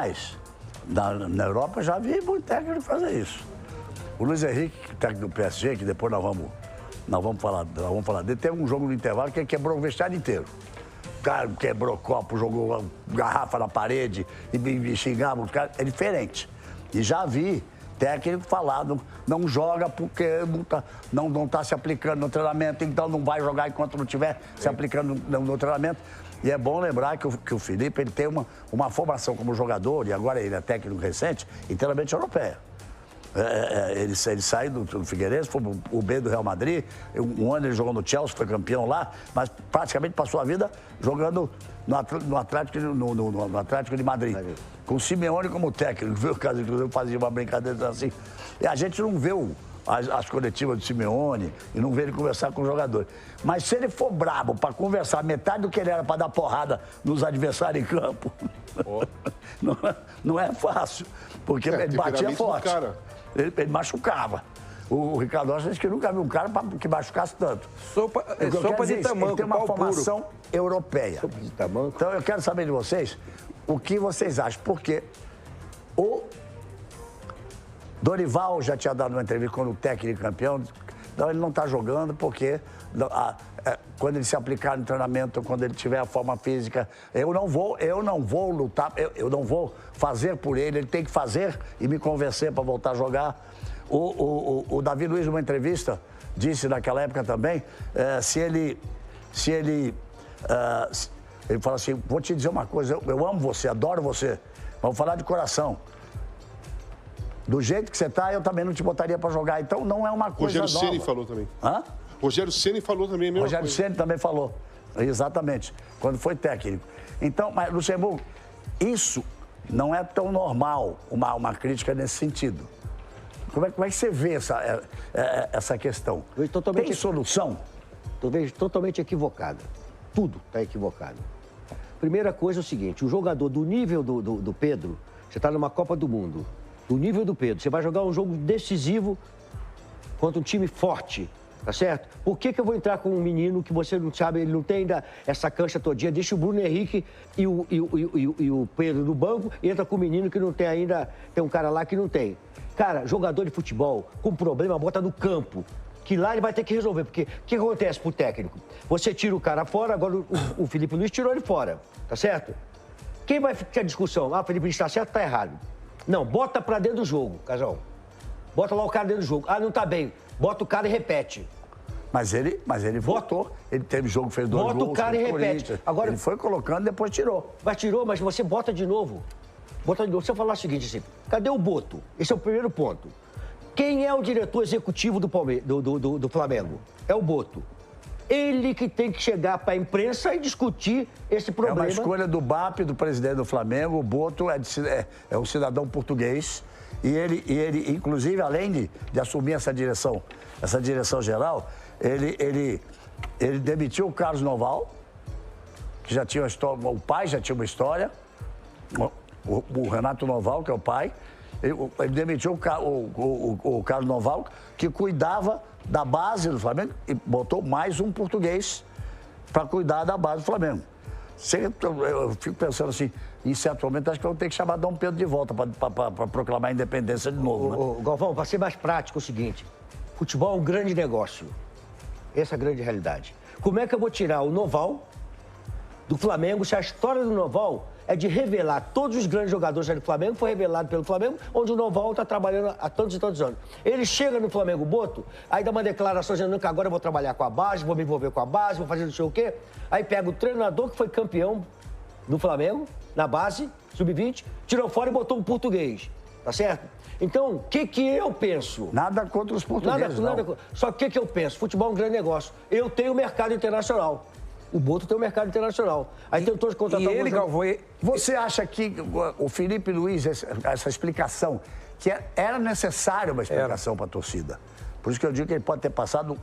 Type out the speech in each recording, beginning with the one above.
mais. Na Europa já vi muito técnico fazer isso. O Luiz Henrique, técnico do PSG, que depois nós vamos falar dele, teve um jogo no intervalo que ele quebrou o vestiário inteiro. O cara quebrou copo, jogou garrafa na parede e xingava os caras. É diferente. E já vi técnico falar, não joga porque não tá se aplicando no treinamento, então não vai jogar enquanto não estiver se aplicando no treinamento. E é bom lembrar que o Felipe ele tem uma formação como jogador, e agora ele é técnico recente, inteiramente europeia. Ele sai do Figueirense, foi o B do Real Madrid, um ano ele jogou no Chelsea, foi campeão lá, mas praticamente passou a vida jogando no Atlético de Madrid. Com o Simeone como técnico, viu? O caso, inclusive, fazia uma brincadeira assim. E a gente não vê as coletivas do Simeone e não vê ele conversar com os jogadores. Mas se ele for brabo para conversar metade do que ele era para dar porrada nos adversários em campo, não é fácil, porque ele batia forte. Ele machucava. O Ricardo Rocha disse que nunca viu um cara que machucasse tanto. Sopa de tamanco, ele tem uma formação europeia. Sopa de tamanco. Então eu quero saber de vocês o que vocês acham, porque o Dorival já tinha dado uma entrevista quando o técnico campeão, então ele não está jogando porque quando ele se aplicar no treinamento, quando ele tiver a forma física, eu não vou lutar, eu não vou fazer por ele tem que fazer e me convencer para voltar a jogar. O Davi Luiz, numa entrevista, disse naquela época também, ele fala assim, vou te dizer uma coisa, eu amo você, adoro você, vamos falar de coração. Do jeito que você está, eu também não te botaria para jogar. Então, não é uma coisa nova. Rogério Ceni falou também. Hã? Rogério Ceni falou também a mesma coisa. Rogério Ceni também falou. Exatamente. Quando foi técnico. Então, mas, Luxemburgo, isso não é tão normal, uma crítica nesse sentido. Como é que você vê essa questão? Tem solução? Eu vejo totalmente equivocada. Tudo está equivocado. Primeira coisa é o seguinte, o jogador do nível do Pedro, você está numa Copa do Mundo, do nível do Pedro, você vai jogar um jogo decisivo contra um time forte, tá certo? Por que eu vou entrar com um menino que você não sabe, ele não tem ainda essa cancha todinha, deixa o Bruno Henrique e o Pedro no banco, e entra com o menino que não tem ainda, tem um cara lá que não tem. Cara, jogador de futebol com problema, bota no campo, que lá ele vai ter que resolver, porque o que acontece pro técnico? Você tira o cara fora, agora o Felipe Luiz tirou ele fora, tá certo? Quem vai ficar a discussão? Ah, o Felipe Luiz tá certo, tá errado. Não, bota pra dentro do jogo, Casal. Bota lá o cara dentro do jogo. Ah, não tá bem. Bota o cara e repete. Mas ele voltou. Ele teve jogo, fez 2 gols. Bota o cara e repete. Agora, ele foi colocando, depois tirou. Mas tirou, mas você bota de novo. Bota de novo. Se eu falar o seguinte assim, cadê o Boto? Esse é o primeiro ponto. Quem é o diretor executivo do Flamengo? É o Boto. Ele que tem que chegar para a imprensa e discutir esse problema. É uma escolha do BAP, do presidente do Flamengo. O Boto é um cidadão português. E ele, inclusive, além de assumir essa direção geral, ele demitiu o Carlos Noval, que já tinha uma história, o pai já tinha uma história, o Renato Noval, que é o pai. Ele demitiu o Carlos Noval, que cuidava da base do Flamengo, e botou mais um português para cuidar da base do Flamengo. Eu fico pensando assim, em certo momento, acho que eu vou ter que chamar Dom Pedro de volta para proclamar a independência de novo. Né? Galvão, para ser mais prático, é o seguinte, futebol é um grande negócio. Essa é a grande realidade. Como é que eu vou tirar o Noval do Flamengo, se a história do Noval é de revelar todos os grandes jogadores do Flamengo, foi revelado pelo Flamengo, onde o Noval está trabalhando há tantos e tantos anos. Ele chega no Flamengo Boto, aí dá uma declaração dizendo que agora eu vou trabalhar com a base, vou me envolver com a base, vou fazer não sei o quê. Aí pega o treinador que foi campeão do Flamengo, na base, sub-20, tirou fora e botou um português, tá certo? Então, o que eu penso? Nada contra os portugueses, não. Só que eu penso? Futebol é um grande negócio. Eu tenho mercado internacional. O Boto tem um mercado internacional. Aí tentou contratar... E ele, Galvão, você acha que o Felipe Luiz, essa explicação, que era necessária uma explicação para a torcida? Por isso que eu digo que ele pode ter passado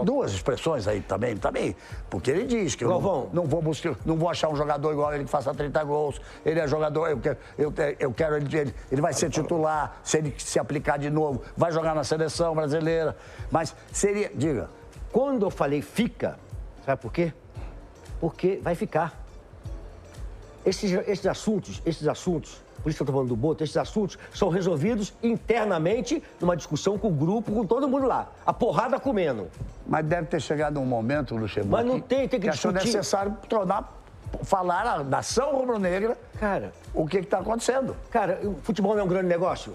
duas expressões aí também, porque ele diz que eu não vou achar um jogador igual ele que faça 30 gols, ele é jogador, eu quero ele vai ser titular, se ele se aplicar de novo, vai jogar na seleção brasileira, mas seria, diga... Quando eu falei fica... Sabe por quê? Porque vai ficar. Esses assuntos, por isso que eu estou falando do Boto, esses assuntos são resolvidos internamente numa discussão com o grupo, com todo mundo lá. A porrada comendo. Mas deve ter chegado um momento, Luxemburgo, Mas não tem que achou discutir. necessário falar à nação rubro-negra o que está acontecendo. Cara, o futebol não é um grande negócio?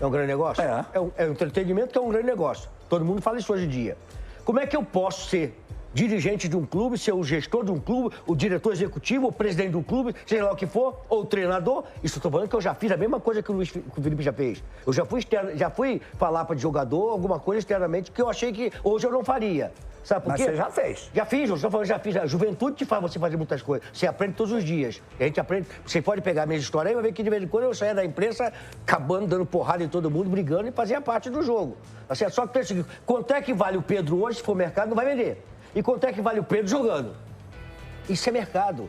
É um grande negócio? É um entretenimento que é um grande negócio. Todo mundo fala isso hoje em dia. Como é que eu posso ser dirigente de um clube, ser o gestor de um clube, o diretor executivo, o presidente do clube, seja lá o que for, ou o treinador? Isso eu tô falando que eu já fiz a mesma coisa que o Felipe já fez. Eu já fui falar para jogador alguma coisa externamente que eu achei que hoje eu não faria. Sabe por quê? Mas você já fez. Já fiz, eu só falando, já fiz. A juventude te faz você fazer muitas coisas. Você aprende todos os dias. A gente aprende. Você pode pegar a minha história e vai ver que de vez em quando eu saía da imprensa acabando, dando porrada em todo mundo, brigando e fazia parte do jogo. Tá certo? Só que tem o seguinte, quanto é que vale o Pedro hoje, se for mercado, não vai vender. E quanto é que vale o Pedro jogando? Isso é mercado.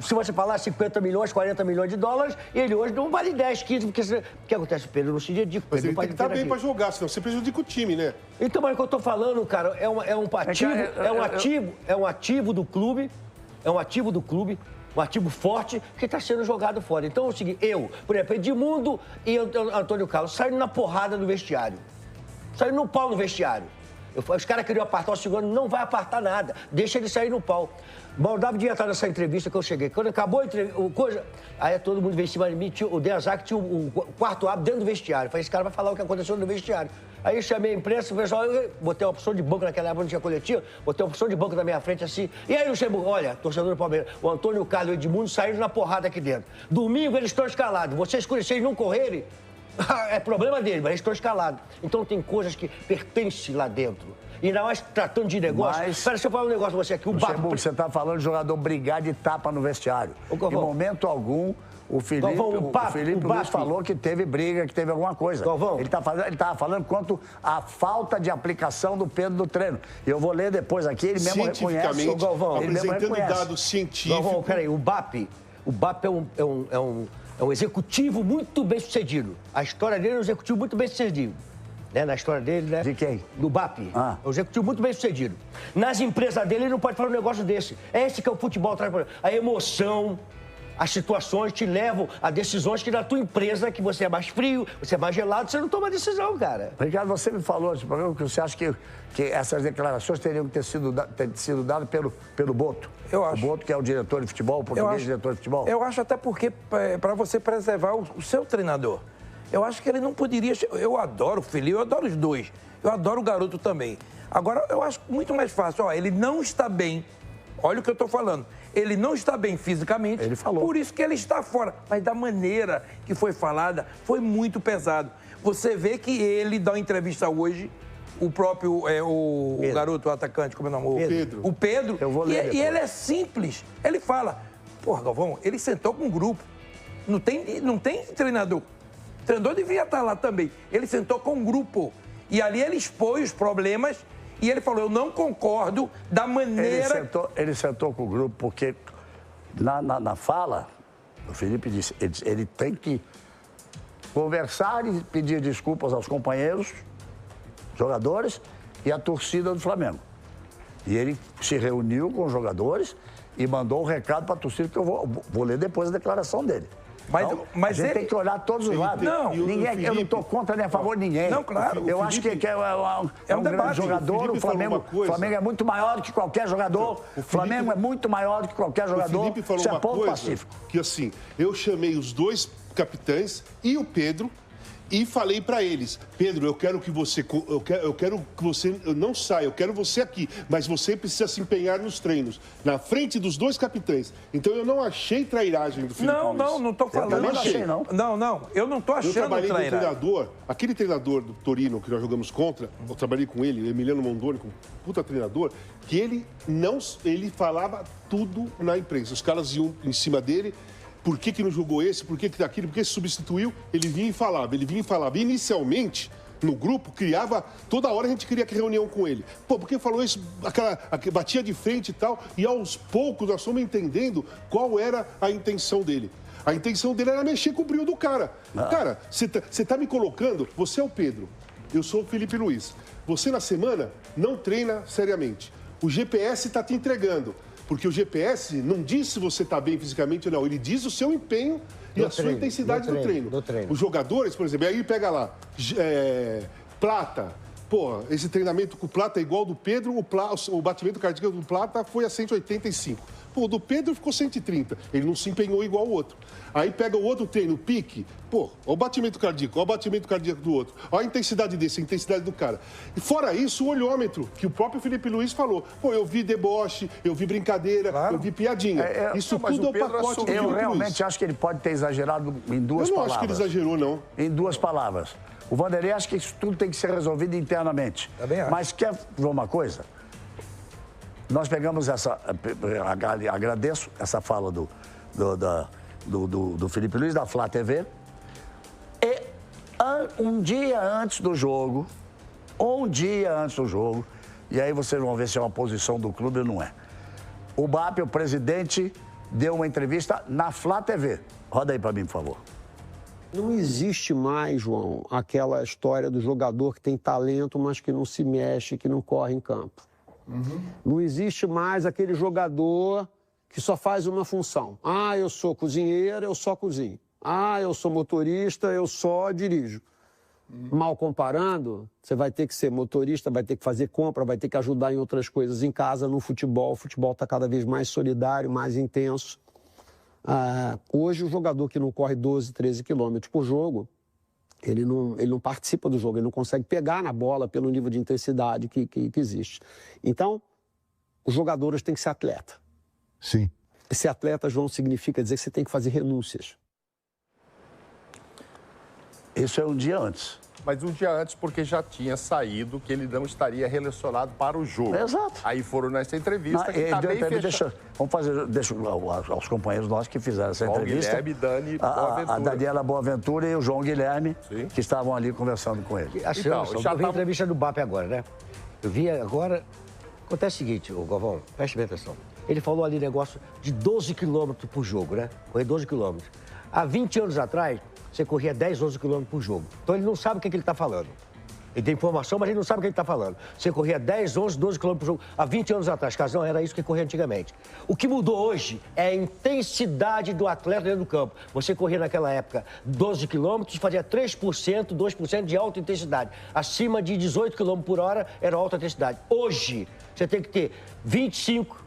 Se você falar 50 milhões, 40 milhões de dólares, ele hoje não vale 10, 15, porque o que acontece? O Pedro não se dedica. Mas ele tem que estar bem para jogar, senão você prejudica o time, né? Então, mas o que eu estou falando, cara, é um ativo do clube, um ativo forte que está sendo jogado fora. Então é o seguinte, por exemplo, Edmundo e Antônio Carlos saíram na porrada no vestiário. Saíram no pau no vestiário. Os caras queriam apartar o segundo, não vai apartar nada, deixa ele sair no pau. Maldava devia estar nessa entrevista que eu cheguei. Quando acabou a entrevista, aí todo mundo veio em cima de mim, o Deazac tinha o quarto árbitro dentro do vestiário. Falei, esse cara vai falar o que aconteceu no vestiário. Aí eu chamei a imprensa, o pessoal, botei uma opção de banco naquela época, não tinha coletiva, botei uma opção de banco na minha frente assim. E aí, Luxemburgo, olha, torcedor do Palmeiras, o Antônio Carlos e o Edmundo saíram na porrada aqui dentro. Domingo eles estão escalados, vocês não correrem, é problema dele, mas eles estão escalados. Então tem coisas que pertencem lá dentro. E ainda mais tratando de negócio. Mas... Deixa eu falar um negócio pra você aqui. Você está falando de jogador brigar de tapa no vestiário. Em momento algum, o Felipe Luiz falou que teve briga, que teve alguma coisa. Galvão. Ele estava falando quanto à falta de aplicação do Pedro do treino. E eu vou ler depois aqui, ele mesmo reconhece. Apresentando dados científicos. Galvão, peraí, o BAP é um executivo muito bem sucedido. A história dele é um executivo muito bem sucedido. Né, na história dele, né? De quem? Do BAP. É um executivo muito bem sucedido. Nas empresas dele, ele não pode falar um negócio desse. É esse que é o futebol. A emoção, as situações te levam a decisões que na tua empresa, que você é mais frio, você é mais gelado, você não toma decisão, cara. Ricardo, você me falou nesse programa que você acha que essas declarações teriam que ter sido dadas pelo Boto. Eu acho. O Boto, que é o diretor de futebol, o português diretor de futebol. Eu acho até porque, para você preservar o seu treinador. Eu acho que ele não poderia... Eu adoro o Felipe, eu adoro os dois. Eu adoro o garoto também. Agora, eu acho muito mais fácil. Ele não está bem. Olha o que eu estou falando. Ele não está bem fisicamente. Ele falou. Por isso que ele está fora. Mas da maneira que foi falada, foi muito pesado. Você vê que ele dá uma entrevista hoje, o próprio, o garoto, o atacante, como é o nome? Pedro. O Pedro. Eu vou ler e ele é simples. Ele fala, porra, Galvão, ele sentou com um grupo. Não tem treinador. O treinador devia estar lá também. Ele sentou com um grupo. E ali ele expôs os problemas e ele falou, eu não concordo da maneira... Ele sentou com o grupo porque na fala, o Felipe disse, ele tem que conversar e pedir desculpas aos companheiros, jogadores e à torcida do Flamengo. E ele se reuniu com os jogadores e mandou um recado para a torcida que eu vou ler depois a declaração dele. Mas a gente tem que olhar todos os lados. Eu não estou contra nem a favor de ninguém. Não, claro. Eu acho que é um grande jogador. O Flamengo é muito maior do que qualquer jogador. O Flamengo é muito maior do que qualquer jogador. O Felipe falou uma coisa que, assim, eu chamei os dois capitães e o Pedro e falei para eles, Pedro, eu quero que você não saia, eu quero você aqui, mas você precisa se empenhar nos treinos, na frente dos dois capitães. Então eu não achei trairagem do Felipe Luiz. Não estou falando. Eu não achei, não. Não, eu não estou achando trairagem. Eu trabalhei com um treinador, aquele treinador do Torino que nós jogamos contra, eu trabalhei com ele, Emiliano Mondoni, um puta treinador, que ele falava tudo na imprensa. Os caras iam em cima dele. Por que não jogou esse? Por que daquilo? Por que se substituiu? Ele vinha e falava. Inicialmente, no grupo, toda hora a gente queria reunião com ele. Pô, por que falou isso? Batia de frente e tal. E aos poucos nós fomos entendendo qual era a intenção dele. A intenção dele era mexer com o brilho do cara. Cara, você tá me colocando... Você é o Pedro, eu sou o Felipe Luiz. Você, na semana, não treina seriamente. O GPS está te entregando. Porque o GPS não diz se você está bem fisicamente ou não. Ele diz o seu empenho e a sua intensidade do treino. Os jogadores, por exemplo, aí pega lá, Plata. Pô, esse treinamento com o Plata é igual ao do Pedro, o batimento cardíaco do Plata foi a 185. Pô, o do Pedro ficou 130. Ele não se empenhou igual ao outro. Aí pega o outro treino, o pique. Pô, olha o batimento cardíaco, olha o batimento cardíaco do outro. Olha a intensidade desse, a intensidade do cara. E fora isso, o olhômetro, que o próprio Felipe Luiz falou. Pô, eu vi deboche, eu vi brincadeira, eu vi piadinha. Isso tudo é o pacote do Felipe Luiz. Eu realmente acho que ele pode ter exagerado em duas palavras. Eu não acho que ele exagerou, não. Em duas palavras. O Vanderlei acha que isso tudo tem que ser resolvido internamente. Mas quer ver uma coisa? Nós pegamos essa... Agradeço essa fala do Felipe Luiz, da Flá TV. E um dia antes do jogo, e aí vocês vão ver se é uma posição do clube ou não é. O BAP, o presidente, deu uma entrevista na Flá TV. Roda aí para mim, por favor. Não existe mais, João, aquela história do jogador que tem talento, mas que não se mexe, que não corre em campo. Não existe mais aquele jogador que só faz uma função. Ah, eu sou cozinheiro, eu só cozinho. Ah, eu sou motorista, eu só dirijo. Mal comparando, você vai ter que ser motorista, vai ter que fazer compra, vai ter que ajudar em outras coisas em casa, no futebol. O futebol está cada vez mais solidário, mais intenso. Hoje, o jogador que não corre 12, 13 quilômetros por jogo, ele não participa do jogo, ele não consegue pegar na bola pelo nível de intensidade que existe. Então, os jogadores têm que ser atleta. Sim. E ser atleta, João, significa dizer que você tem que fazer renúncias. Isso é um dia antes. Mas um dia antes, porque já tinha saído que ele não estaria relacionado para o jogo. Exato. Aí foram nessa entrevista que está bem fechada. Deixa aos companheiros nossos que fizeram essa entrevista. Guilherme, Dani Boaventura. A Daniela Boaventura e o João Guilherme, Sim. que estavam ali conversando com ele. Eu vi a entrevista do BAP agora, né? Eu vi agora... Acontece o seguinte, Galvão, preste bem atenção. Ele falou ali negócio de 12 quilômetros por jogo, né? Correr 12 quilômetros. Há 20 anos atrás, você corria 10, 12 quilômetros por jogo. Então ele não sabe o que ele está falando. Ele tem informação, mas ele não sabe o que ele está falando. Você corria 10, 11, 12 quilômetros por jogo. Há 20 anos atrás, Casão, era isso que corria antigamente. O que mudou hoje é a intensidade do atleta dentro do campo. Você corria naquela época 12 quilômetros, fazia 3%, 2% de alta intensidade. Acima de 18 quilômetros por hora era alta intensidade. Hoje, você tem que ter 25...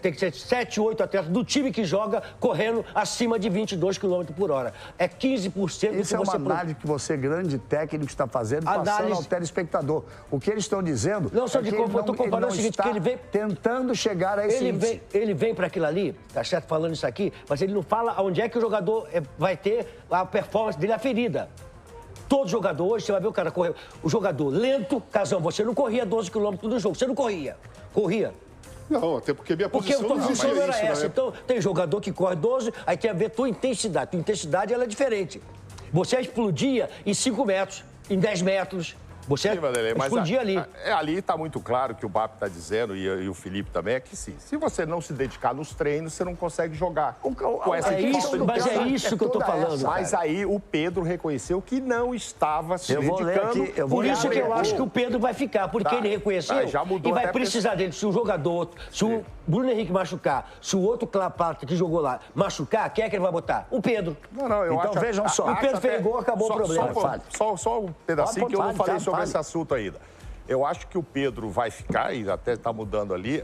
Tem que ser 7, 8 atletas do time que joga correndo acima de 22 km por hora. É 15% do que você... Isso é uma análise que você, grande técnico, está fazendo, passando ao telespectador. O que eles estão dizendo... Não, só de eu estou comparando o seguinte, que ele vem... tentando chegar a esse índice. Ele vem para aquilo ali, tá certo, falando isso aqui, mas ele não fala onde é que o jogador vai ter a performance dele aferida. Todo jogador hoje, você vai ver o cara correr... O jogador lento, Casão, você não corria 12 km no jogo, você não corria. Corria. Não, até porque minha posição não existia isso, era essa. Então, tem jogador que corre 12, aí tem a ver tua intensidade. Tua intensidade, ela é diferente. Você explodia em 5 metros, em 10 metros. Você explodia ali. Ali está muito claro que o BAP está dizendo, e o Felipe também, é que sim. Se você não se dedicar nos treinos, você não consegue jogar. Mas é isso que eu estou falando. Mas aí o Pedro reconheceu que não estava se dedicando. Por isso que eu acho que o Pedro vai ficar, porque ele reconheceu já mudou e vai precisar dele. Se o jogador, se o Bruno Henrique machucar, se o outro Clapata que jogou lá machucar, quem é que ele vai botar? O Pedro. Não, eu então acho... vejam só. O Pedro fez gol, acabou o problema. Só um pedacinho que eu não falei sobre esse assunto ainda. Eu acho que o Pedro vai ficar, e até está mudando ali,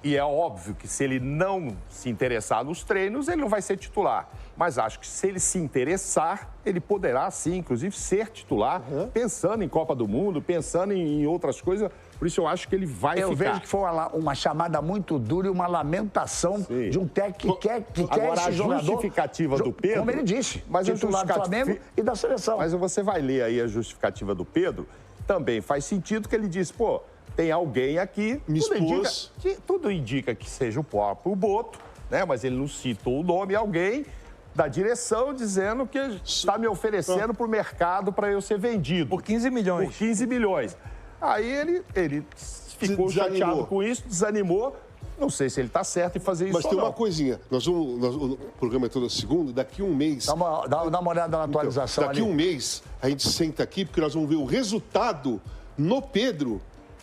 e é óbvio que se ele não se interessar nos treinos, ele não vai ser titular. Mas acho que se ele se interessar, ele poderá sim, inclusive, ser titular, pensando em Copa do Mundo, pensando em outras coisas. Por isso eu acho que ele vai ficar. Eu vejo que foi uma chamada muito dura e uma lamentação de um técnico que quer Agora, esse jogador... a justificativa do Pedro... Como ele disse, mas titular do Flamengo e da seleção. Mas você vai ler aí a justificativa do Pedro, também faz sentido que ele disse, pô, tem alguém aqui... Tudo indica que seja o próprio Boto, né? Mas ele não citou o nome, alguém da direção dizendo que está me oferecendo para o mercado para eu ser vendido. Por 15 milhões. Por 15 milhões. Aí ele ficou chateado com isso, desanimou. Não sei se ele está certo em fazer isso. Mas tem uma coisinha. O programa é toda segunda, daqui um mês. Dá uma olhada na atualização. Daqui um mês, a gente senta aqui, porque nós vamos ver o resultado no Pedro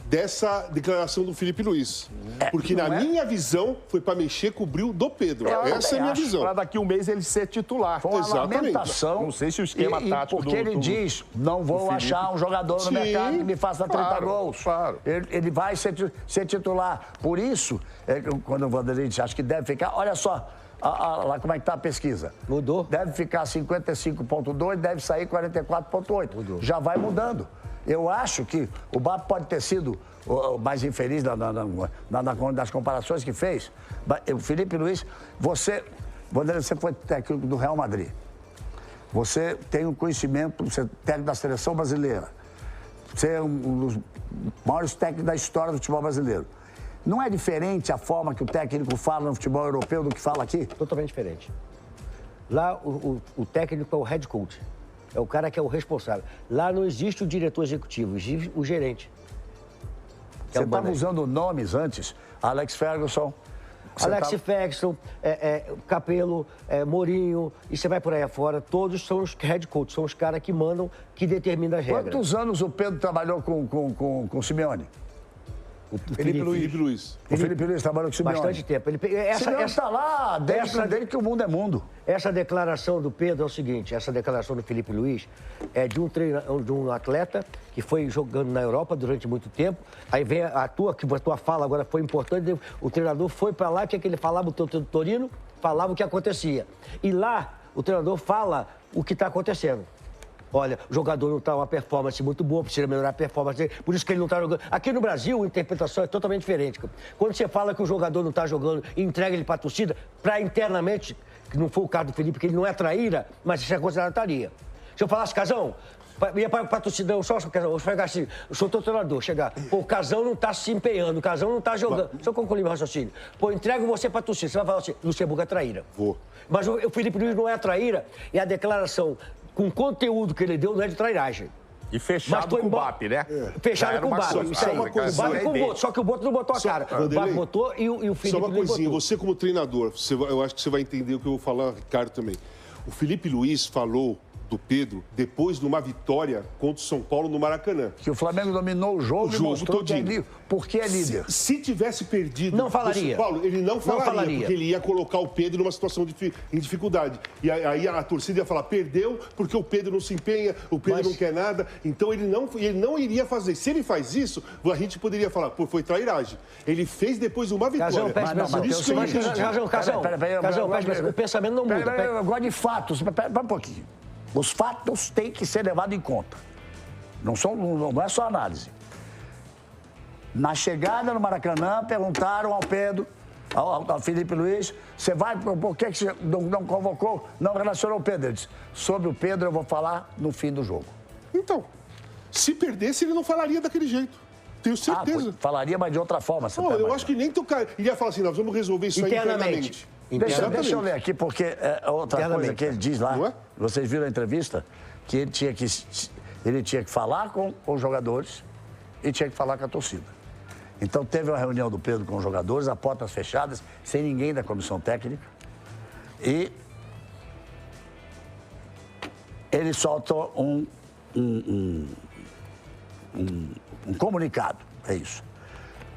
dessa declaração do Felipe Luiz. Porque na minha visão, foi para mexer com o brilho do Pedro. Essa é a minha visão. Para daqui um mês ele ser titular. Foi uma lamentação. Não sei se o esquema tático porque ele diz, não vou achar um jogador no mercado que me faça 30 gols. Claro. Ele vai ser titular. Por isso, quando o Vanderlei disse, acho que deve ficar... Olha só, lá como é que está a pesquisa. Mudou. Deve ficar 55,2, deve sair 44,8. Já vai mudando. Eu acho que o BAP pode ter sido o mais infeliz nas comparações que fez. O Felipe Luiz, você foi técnico do Real Madrid. Você tem um conhecimento, você é técnico da seleção brasileira. Você é um dos maiores técnicos da história do futebol brasileiro. Não é diferente a forma que o técnico fala no futebol europeu do que fala aqui? Totalmente diferente. Lá, o técnico é o head coach. É o cara que é o responsável. Lá não existe o diretor executivo, existe o gerente. Você estava usando nomes antes, Alex Ferguson. Ferguson, Capello, Mourinho, e você vai por aí afora, todos são os head coaches, são os caras que mandam, que determinam as regras. Quantos anos o Pedro trabalhou com o Simeone? O Felipe Luiz. O Felipe Luiz trabalhou com o Simeone. Bastante tempo. Simeone está lá desde que o mundo é mundo. Essa declaração do Pedro é o seguinte, essa declaração do Felipe Luiz é de um atleta que foi jogando na Europa durante muito tempo, aí vem a tua fala agora foi importante, o treinador foi para lá, que ele falava o Torino, falava o que acontecia. E lá, o treinador fala o que está acontecendo. Olha, o jogador não está uma performance muito boa, precisa melhorar a performance dele, por isso que ele não está jogando. Aqui no Brasil, a interpretação é totalmente diferente. Quando você fala que o jogador não está jogando e entrega ele para a torcida, para internamente, que não foi o caso do Felipe, que ele não é traíra, mas isso é considerado traíra. Se eu falasse, Casão, ia para a torcida, eu chegar assim, eu sou teu treinador, chegar, pô, o Casão não está se empenhando, o Casão não está jogando. Deixa eu concluir meu raciocínio. Pô, entrego você para a torcida, você vai falar assim, Luxemburgo é traíra. Vou. Mas o Felipe Luiz não é traíra, e a declaração com o conteúdo que ele deu não é de trairagem. E fechado com o BAP, né? Fechado com o BAP. Isso aí. O BAP com o Boto, só que o Boto não botou a cara. O BAP botou e o Felipe Só uma coisinha, botou. você como treinador, eu acho que você vai entender o que eu vou falar, Ricardo, também. O Felipe Luiz falou do Pedro depois de uma vitória contra o São Paulo no Maracanã. Que o Flamengo dominou o jogo e mostrou que é líder. Porque é líder. Se tivesse perdido não falaria. o São Paulo, ele não falaria, porque ele ia colocar o Pedro numa situação em dificuldade. E aí a torcida ia falar, perdeu porque o Pedro não se empenha, o Pedro não quer nada. Então ele não iria fazer. Se ele faz isso, a gente poderia falar, pô, foi trairagem. Ele fez depois de uma vitória. Casão, o pensamento não muda. Eu gosto de fatos. Pera um pouquinho. Os fatos têm que ser levados em conta. Não é só análise. Na chegada no Maracanã, perguntaram ao Pedro, ao Felipe Luiz, você vai, por que você não convocou, não relacionou o Pedro? Ele disse, sobre o Pedro eu vou falar no fim do jogo. Então, se perdesse, ele não falaria daquele jeito. Tenho certeza. Falaria, mas de outra forma. Eu acho que nem tocar. Ele ia falar assim, nós vamos resolver isso aí internamente. Deixa eu ler aqui, porque outra coisa que ele diz lá, vocês viram a entrevista, que ele tinha que falar com os jogadores e tinha que falar com a torcida. Então teve uma reunião do Pedro com os jogadores, a portas fechadas, sem ninguém da comissão técnica, e ele soltou um comunicado, é isso.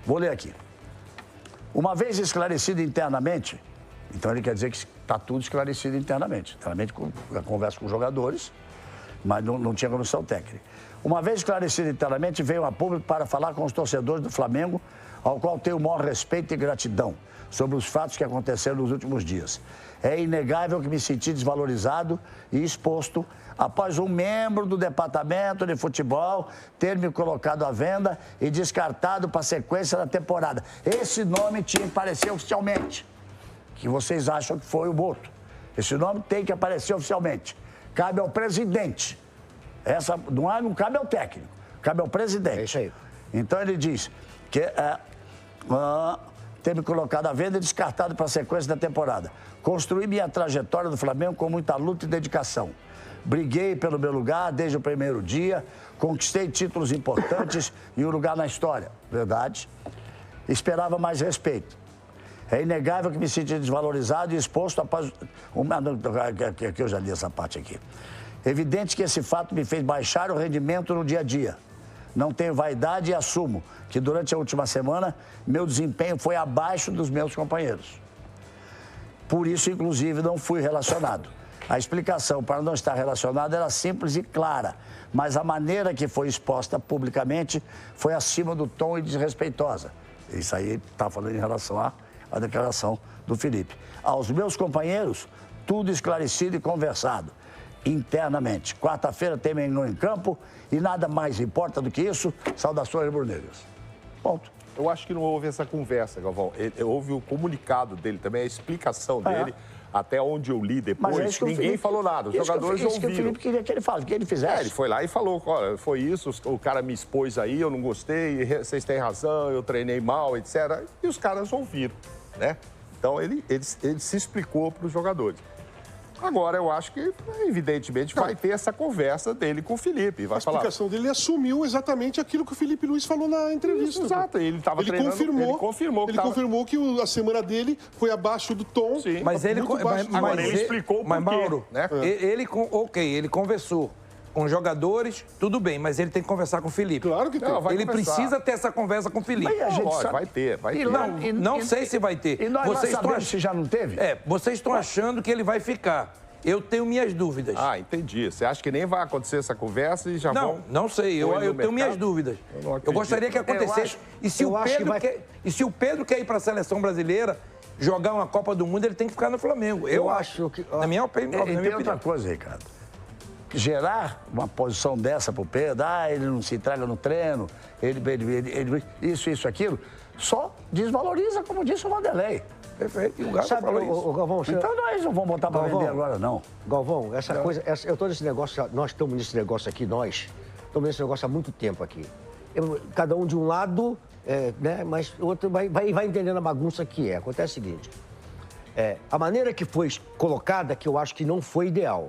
Vou ler aqui. Uma vez esclarecido internamente, então ele quer dizer que está tudo esclarecido internamente. Internamente, conversa com os jogadores, mas não tinha comissão técnica. Uma vez esclarecido internamente, veio a público para falar com os torcedores do Flamengo, ao qual tenho o maior respeito e gratidão sobre os fatos que aconteceram nos últimos dias. É inegável que me senti desvalorizado e exposto após um membro do departamento de futebol ter me colocado à venda e descartado para a sequência da temporada. Esse nome tinha que aparecer oficialmente, que vocês acham que foi o Boto. Esse nome tem que aparecer oficialmente. Cabe ao presidente. Não cabe ao técnico, cabe ao presidente. É isso aí. Então ele diz que ter me colocado à venda e descartado para a sequência da temporada. Construí minha trajetória do Flamengo com muita luta e dedicação. Briguei pelo meu lugar desde o primeiro dia, conquistei títulos importantes e um lugar na história. Verdade. Esperava mais respeito. É inegável que me senti desvalorizado e exposto após... que eu já li essa parte aqui. Evidente que esse fato me fez baixar o rendimento no dia a dia. Não tenho vaidade e assumo que durante a última semana meu desempenho foi abaixo dos meus companheiros. Por isso, inclusive, não fui relacionado. A explicação para não estar relacionado era simples e clara, mas a maneira que foi exposta publicamente foi acima do tom e desrespeitosa. Isso aí está falando em relação à declaração do Felipe. Aos meus companheiros, tudo esclarecido e conversado internamente. Quarta-feira tem Mengão em campo e nada mais importa do que isso. Saudações rubro-negras. Ponto. Eu acho que não houve essa conversa, Galvão. Houve o comunicado dele também, a explicação dele, até onde eu li depois. Ninguém falou nada, os jogadores ouviram. Isso que o Felipe queria que ele falasse, que ele fizesse. Ele foi lá e falou, olha, foi isso, o cara me expôs aí, eu não gostei, vocês têm razão, eu treinei mal, etc. E os caras ouviram, né? Então, ele se explicou para os jogadores. Agora, eu acho que, evidentemente, vai ter essa conversa dele com o Felipe. Vai falar. A explicação dele assumiu exatamente aquilo que o Felipe Luiz falou na entrevista. Isso, exato. Ele estava treinando. Ele confirmou que a semana dele foi abaixo do tom. Sim. Mas ele explicou o porquê. Mas, Mauro, né? Ele conversou com jogadores, tudo bem, mas ele tem que conversar com o Felipe. Claro que tem. Ele precisa ter essa conversa com o Felipe. Vai ter. Não sei se vai ter. E nós sabemos se já não teve? Vocês estão achando que ele vai ficar. Eu tenho minhas dúvidas. Ah, entendi. Você acha que nem vai acontecer essa conversa e já vão... Não sei. Eu tenho minhas dúvidas. Eu gostaria que acontecesse. E se o Pedro quer ir para a seleção brasileira, jogar uma Copa do Mundo, ele tem que ficar no Flamengo. Eu acho que... Na minha opinião. E tem outra coisa, Ricardo. Gerar uma posição dessa pro Pedro, ele não se entrega no treino, isso, aquilo, só desvaloriza, como disse o Vanderlei. Perfeito. E o Galo falou isso. Galvão, então nós não vamos botar para vender agora, não. Galvão, essa coisa, eu tô nesse negócio, nós estamos nesse negócio aqui, estamos nesse negócio há muito tempo aqui. Cada um de um lado, né, mas o outro vai entendendo a bagunça que é. Acontece o seguinte, a maneira que foi colocada, que eu acho que não foi ideal.